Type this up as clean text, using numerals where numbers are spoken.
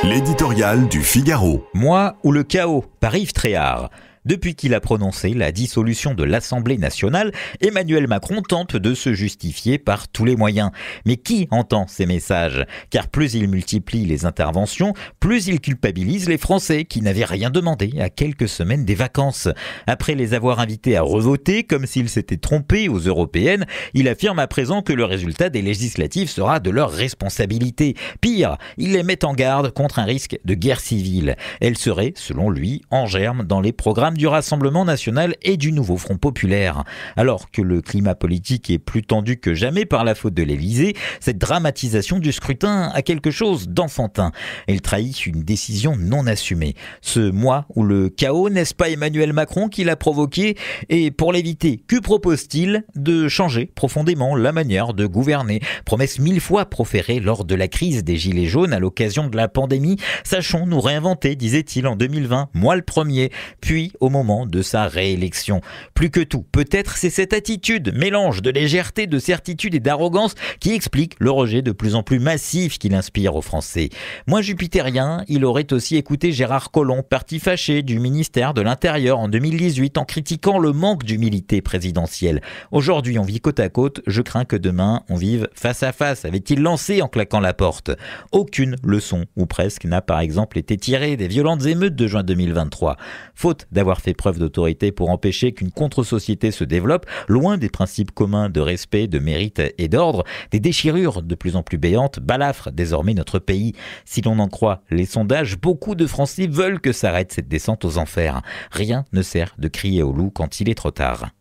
L'éditorial du Figaro. Moi ou le chaos, par Yves Tréhard. Depuis qu'il a prononcé la dissolution de l'Assemblée nationale, Emmanuel Macron tente de se justifier par tous les moyens. Mais qui entend ces messages ? Car plus il multiplie les interventions, plus il culpabilise les Français qui n'avaient rien demandé à quelques semaines des vacances. Après les avoir invités à revoter, comme s'ils s'étaient trompés aux européennes, il affirme à présent que le résultat des législatives sera de leur responsabilité. Pire, il les met en garde contre un risque de guerre civile. Elle serait, selon lui, en germe dans les programmes du Rassemblement national et du nouveau Front populaire. Alors que le climat politique est plus tendu que jamais par la faute de l'Élysée, cette dramatisation du scrutin a quelque chose d'enfantin. Elle trahit une décision non assumée. Ce moi ou le chaos, n'est-ce pas Emmanuel Macron qui l'a provoqué ? Et pour l'éviter, que propose-t-il ? De changer profondément la manière de gouverner. Promesse 1000 fois proférée lors de la crise des Gilets jaunes à l'occasion de la pandémie. Sachons nous réinventer, disait-il en 2020, moi le premier. Puis, au moment de sa réélection. Plus que tout, peut-être c'est cette attitude, mélange de légèreté, de certitude et d'arrogance qui explique le rejet de plus en plus massif qu'il inspire aux Français. Moins jupitérien, il aurait aussi écouté Gérard Collomb, parti fâché du ministère de l'Intérieur en 2018 en critiquant le manque d'humilité présidentielle. Aujourd'hui, on vit côte à côte, je crains que demain, on vive face à face, avait-il lancé en claquant la porte. Aucune leçon, ou presque, n'a par exemple été tirée des violentes émeutes de juin 2023. Faute d'avoir fait preuve d'autorité pour empêcher qu'une contre-société se développe, loin des principes communs de respect, de mérite et d'ordre, des déchirures de plus en plus béantes balafrent désormais notre pays. Si l'on en croit les sondages, beaucoup de Français veulent que s'arrête cette descente aux enfers. Rien ne sert de crier au loup quand il est trop tard.